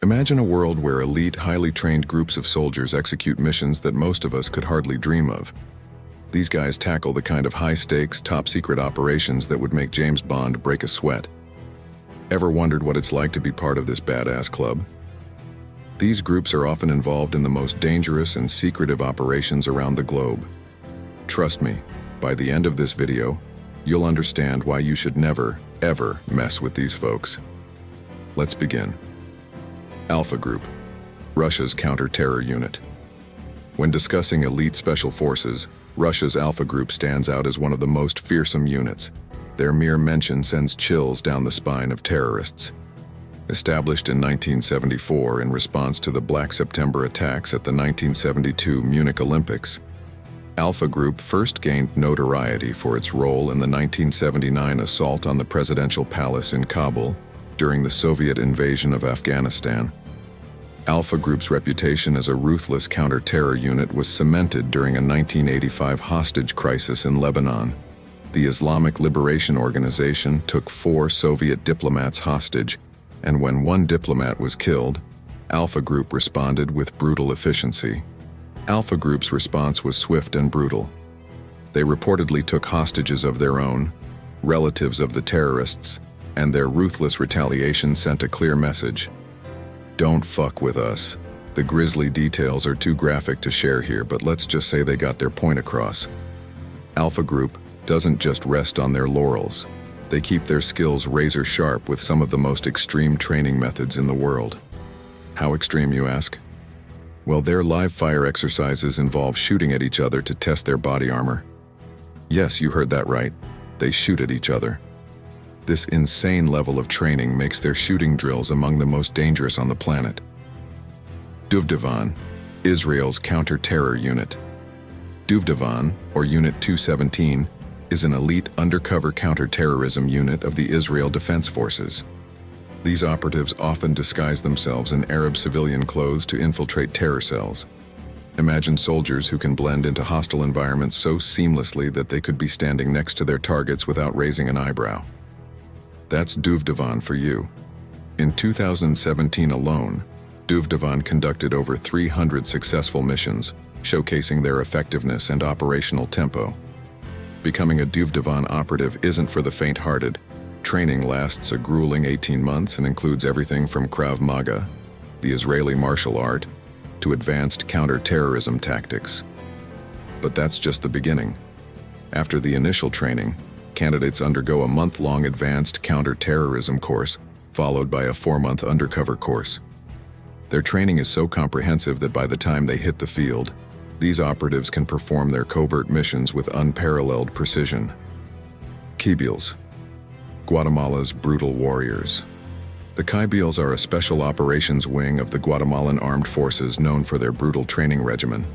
Imagine a world where elite, highly trained groups of soldiers execute missions that most of us could hardly dream of. These guys tackle the kind of high-stakes, top-secret operations that would make James Bond break a sweat. Ever wondered what it's like to be part of this badass club? These groups are often involved in the most dangerous and secretive operations around the globe. Trust me, by the end of this video, you'll understand why you should never, ever mess with these folks. Let's begin. Alpha Group, Russia's counter-terror unit. When discussing elite special forces, Russia's Alpha Group stands out as one of the most fearsome units. Their mere mention sends chills down the spine of terrorists. Established in 1974 in response to the Black September attacks at the 1972 Munich Olympics, Alpha Group first gained notoriety for its role in the 1979 assault on the presidential palace in Kabul during the Soviet invasion of Afghanistan. Alpha Group's reputation as a ruthless counter-terror unit was cemented during a 1985 hostage crisis in Lebanon. The Islamic Liberation Organization took 4 Soviet diplomats hostage, and when one diplomat was killed, Alpha Group responded with brutal efficiency. Alpha Group's response was swift and brutal. They reportedly took hostages of their own, relatives of the terrorists, and their ruthless retaliation sent a clear message. Don't fuck with us. The grisly details are too graphic to share here, but let's just say they got their point across. Alpha Group doesn't just rest on their laurels. They keep their skills razor sharp with some of the most extreme training methods in the world. How extreme, you ask? Well, their live-fire exercises involve shooting at each other to test their body armor. Yes, you heard that right. They shoot at each other. This insane level of training makes their shooting drills among the most dangerous on the planet. Duvon, Israel's counter-terror unit. Duvon, or Unit 217, is an elite undercover counter-terrorism unit of the Israel Defense Forces. These operatives often disguise themselves in Arab civilian clothes to infiltrate terror cells. Imagine soldiers who can blend into hostile environments so seamlessly that they could be standing next to their targets without raising an eyebrow. That's Duvon for you. In 2017 alone, Duvon conducted over 300 successful missions, showcasing their effectiveness and operational tempo. Becoming a Duvon operative isn't for the faint-hearted. Training lasts a grueling 18 months and includes everything from Krav Maga, the Israeli martial art, to advanced counter-terrorism tactics. But that's just the beginning. After the initial training, candidates undergo a month-long advanced counter-terrorism course, followed by a 4-month undercover course. Their training is so comprehensive that by the time they hit the field, these operatives can perform their covert missions with unparalleled precision. Quibels, Guatemala's brutal warriors. The Quibels are a special operations wing of the Guatemalan armed forces known for their brutal training regimen.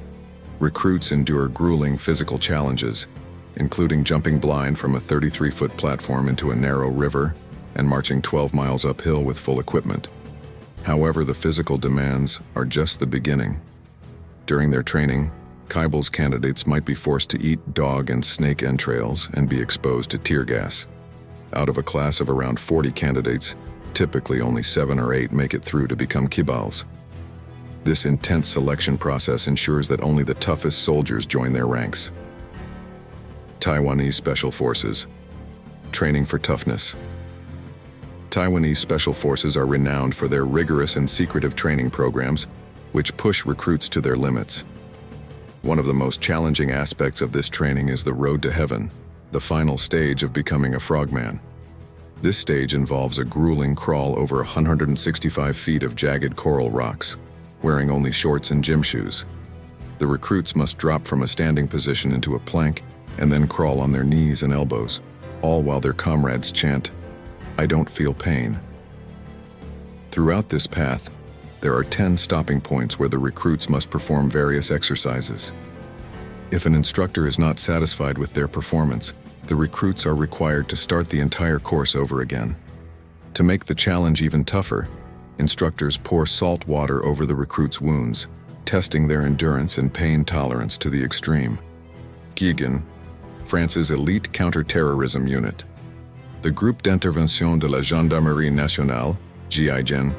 Recruits endure grueling physical challenges, including jumping blind from a 33-foot platform into a narrow river and marching 12 miles uphill with full equipment. However, the physical demands are just the beginning. During their training, Quibels candidates might be forced to eat dog and snake entrails and be exposed to tear gas. Out of a class of around 40 candidates, typically only 7 or 8 make it through to become Quibels. This intense selection process ensures that only the toughest soldiers join their ranks. Taiwanese Special Forces. Training for toughness. Taiwanese Special Forces are renowned for their rigorous and secretive training programs, which push recruits to their limits. One of the most challenging aspects of this training is the road to heaven, the final stage of becoming a frogman. This stage involves a grueling crawl over 165 feet of jagged coral rocks, wearing only shorts and gym shoes. The recruits must drop from a standing position into a plank and then crawl on their knees and elbows, all while their comrades chant, "I don't feel pain." Throughout this path, there are 10 stopping points where the recruits must perform various exercises. If an instructor is not satisfied with their performance, the recruits are required to start the entire course over again. To make the challenge even tougher, instructors pour salt water over the recruits' wounds, testing their endurance and pain tolerance to the extreme. Gigan, France's elite counter-terrorism unit. The Groupe d'Intervention de la Gendarmerie Nationale, Gigan,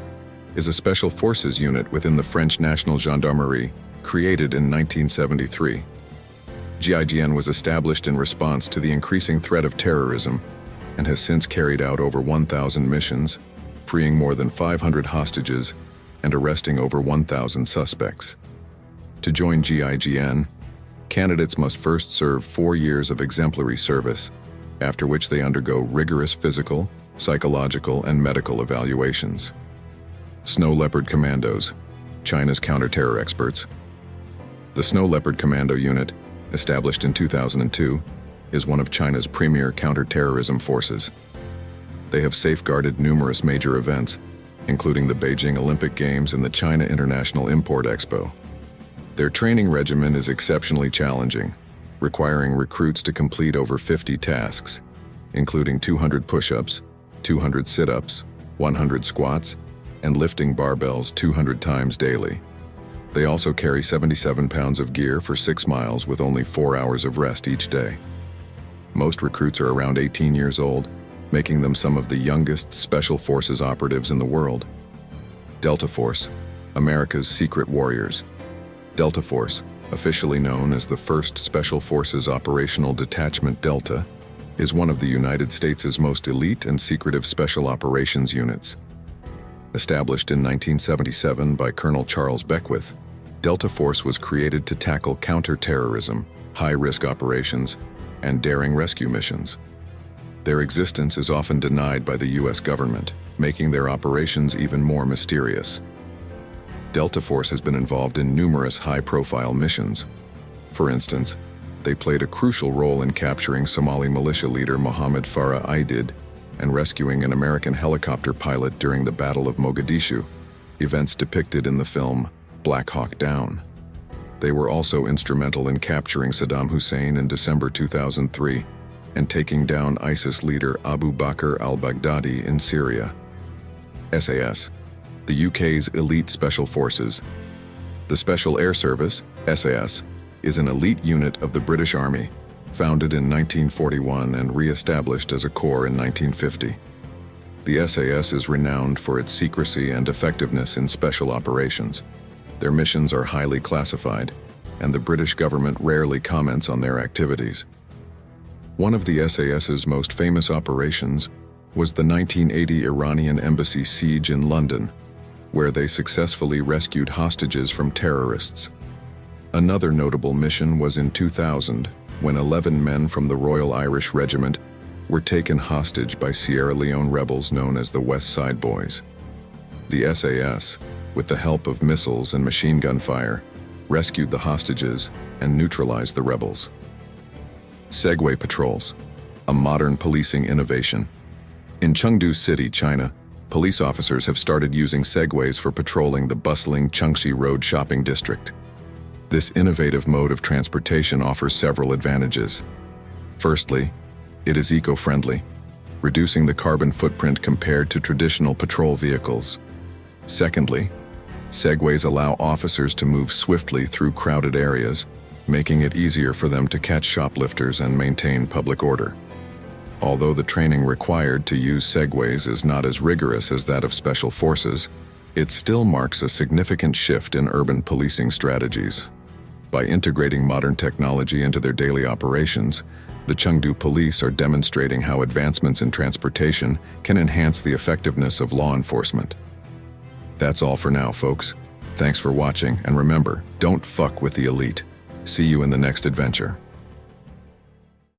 is a special forces unit within the French National Gendarmerie, created in 1973. Gigan was established in response to the increasing threat of terrorism and has since carried out over 1,000 missions, freeing more than 500 hostages and arresting over 1,000 suspects. To join Gigan, candidates must first serve 4 years of exemplary service, after which they undergo rigorous physical, psychological, and medical evaluations. Snow Leopard Commandos, China's counter-terror experts. The Snow Leopard Commando unit, established in 2002, is one of China's premier counter-terrorism forces. They have safeguarded numerous major events, including the Beijing Olympic Games and the China International Import Expo. Their training regimen is exceptionally challenging, requiring recruits to complete over 50 tasks, including 200 push-ups, 200 sit-ups, 100 squats, and lifting barbells 200 times daily. They also carry 77 pounds of gear for 6 miles with only 4 hours of rest each day. Most recruits are around 18 years old, making them some of the youngest special forces operatives in the world. Delta Force, America's secret warriors. Delta Force, officially known as the 1st Special Forces Operational Detachment Delta, is one of the United States' most elite and secretive special operations units. Established in 1977 by Colonel Charles Beckwith, Delta Force was created to tackle counter-terrorism, high-risk operations, and daring rescue missions. Their existence is often denied by the U.S. government, making their operations even more mysterious. Delta Force has been involved in numerous high-profile missions. For instance, they played a crucial role in capturing Somali militia leader Mohammed Farah Aidid and rescuing an American helicopter pilot during the Battle of Mogadishu, events depicted in the film Black Hawk Down. They were also instrumental in capturing Saddam Hussein in December 2003 and taking down ISIS leader Abu Bakr al-Baghdadi in Syria. SAS, the UK's elite special forces. The Special Air Service, SAS, is an elite unit of the British Army, founded in 1941 and re-established as a corps in 1950. The SAS is renowned for its secrecy and effectiveness in special operations. Their missions are highly classified, and the British government rarely comments on their activities. One of the SAS's most famous operations was the 1980 Iranian embassy siege in London, where they successfully rescued hostages from terrorists. Another notable mission was in 2000, when 11 men from the Royal Irish Regiment were taken hostage by Sierra Leone rebels known as the West Side Boys. The SAS, with the help of missiles and machine gun fire, rescued the hostages and neutralized the rebels. Segway patrols, a modern policing innovation. In Chengdu City, China, police officers have started using Segways for patrolling the bustling Chengxi Road shopping district. This innovative mode of transportation offers several advantages. Firstly, it is eco-friendly, reducing the carbon footprint compared to traditional patrol vehicles. Secondly, Segways allow officers to move swiftly through crowded areas, making it easier for them to catch shoplifters and maintain public order. Although the training required to use Segways is not as rigorous as that of special forces, it still marks a significant shift in urban policing strategies. By integrating modern technology into their daily operations, the Chengdu police are demonstrating how advancements in transportation can enhance the effectiveness of law enforcement. That's all for now, folks. Thanks for watching, and remember, don't fuck with the elite. See you in the next adventure.